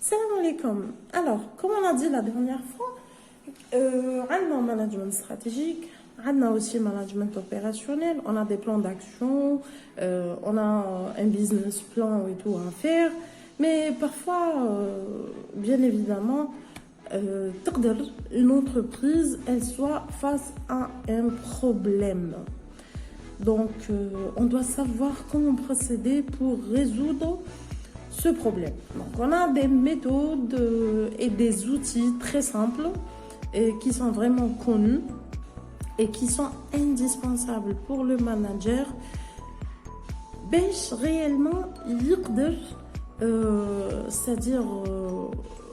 Salam alaikum. Alors, comme on a dit la dernière fois, on a un management stratégique, on a aussi un management opérationnel, on a des plans d'action, on a un business plan et tout à faire, mais parfois, bien évidemment, une entreprise, elle soit face à un problème. Donc, on doit savoir comment procéder pour résoudre ce problème. Donc, on a des méthodes et des outils très simples et qui sont vraiment connus et qui sont indispensables pour le manager باش réellement يقدر c'est-à-dire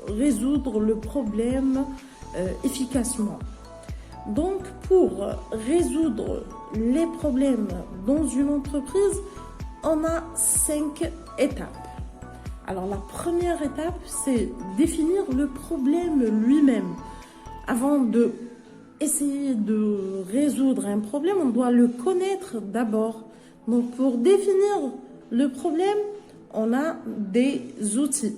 résoudre le problème efficacement. Donc, pour résoudre les problèmes dans une entreprise, on a 5 étapes. Alors, la première étape, c'est définir le problème lui-même. Avant de essayer de résoudre un problème, on doit le connaître d'abord. Donc, pour définir le problème, on a des outils.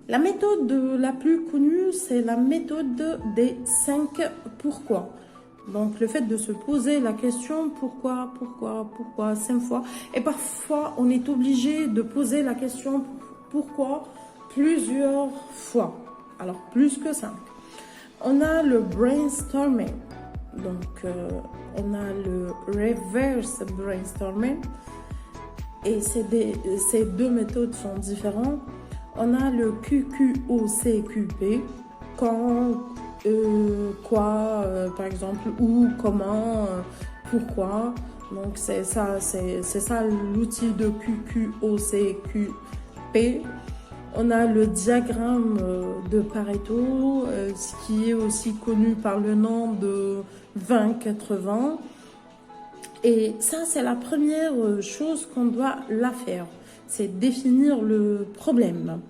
La méthode la plus connue, c'est la méthode des 5 pourquoi. Donc, le fait de se poser la question pourquoi 5 fois. Et parfois, on est obligé de poser la question pourquoi plusieurs fois. Alors, plus que 5. On a le brainstorming. Donc, on a le reverse brainstorming. Et ces deux méthodes sont différentes. On a le QQOCQP, quand, quoi, par exemple, où, comment, pourquoi. Donc c'est ça l'outil de QQOCQP. On a le diagramme de Pareto, ce qui est aussi connu par le nom de 20-80. Et ça, c'est la première chose qu'on doit la faire. C'est définir le problème.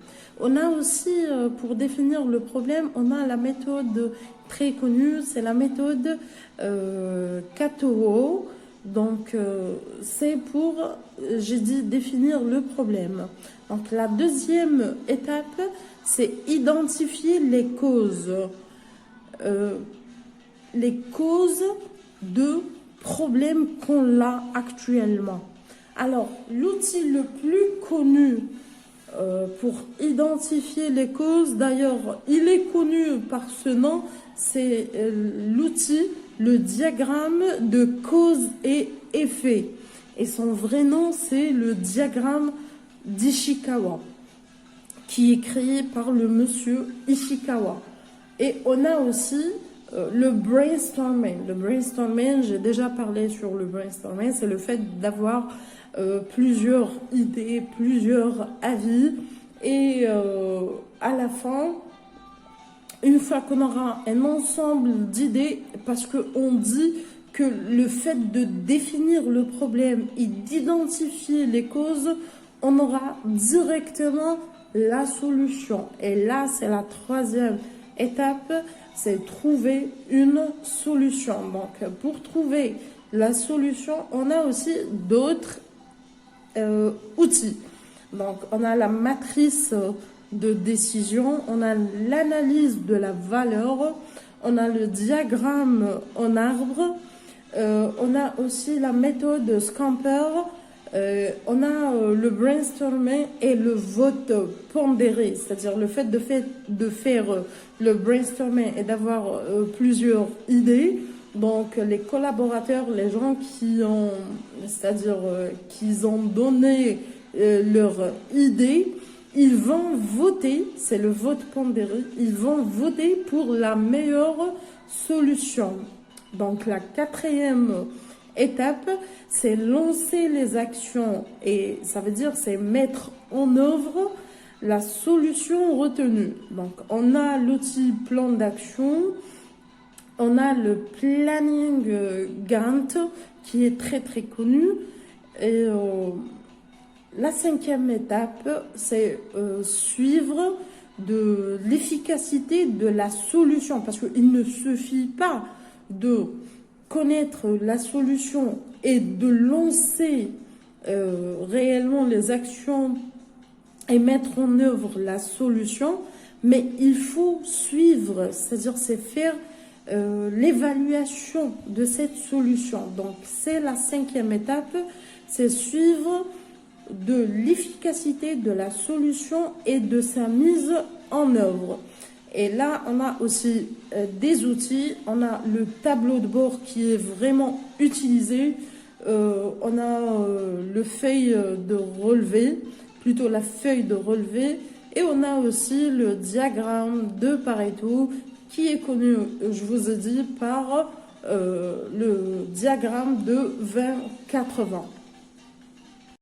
On a aussi, pour définir le problème, on a la méthode très connue, c'est la méthode Kato. Donc, c'est pour, j'ai dit, définir le problème. Donc, la deuxième étape, c'est identifier les causes. Les causes de problèmes qu'on a actuellement. Alors, l'outil le plus connu pour identifier les causes, d'ailleurs, il est connu par ce nom, c'est l'outil, le diagramme de cause et effet. Et son vrai nom, c'est le diagramme d'Ishikawa, qui est créé par le monsieur Ishikawa. Et on a aussi le brainstorming. Le brainstorming, j'ai déjà parlé sur le brainstorming, c'est le fait d'avoir plusieurs idées, plusieurs avis, et à la fin, une fois qu'on aura un ensemble d'idées, parce qu'on dit que le fait de définir le problème et d'identifier les causes, on aura directement la solution. Et là, c'est la troisième étape, c'est trouver une solution. Donc, pour trouver la solution, on a aussi d'autres outils. Donc, on a la matrice de décision, on a l'analyse de la valeur, on a le diagramme en arbre, on a aussi la méthode Scamper, on a le brainstorming et le vote pondéré, c'est-à-dire le fait de faire le brainstorming et d'avoir plusieurs idées. Donc, les collaborateurs, les gens qui ont, c'est-à-dire qui ont donné leur idée, ils vont voter, c'est le vote pondéré, ils vont voter pour la meilleure solution. Donc, la quatrième étape, c'est lancer les actions et ça veut dire c'est mettre en œuvre la solution retenue. Donc, on a l'outil plan d'action, on a le planning Gantt qui est très très connu. Et la cinquième étape, c'est suivre de l'efficacité de la solution. Parce qu'il ne suffit pas de connaître la solution et de lancer réellement les actions et mettre en œuvre la solution, mais il faut suivre, c'est-à-dire c'est faire l'évaluation de cette solution. Donc c'est la 5e étape, c'est suivre de l'efficacité de la solution et de sa mise en œuvre. Et là, on a aussi des outils. On a le tableau de bord qui est vraiment utilisé. On a le feuille de relevé, plutôt la feuille de relevé. Et on a aussi le diagramme de Pareto qui est connu, je vous ai dit, par le diagramme de 20-80.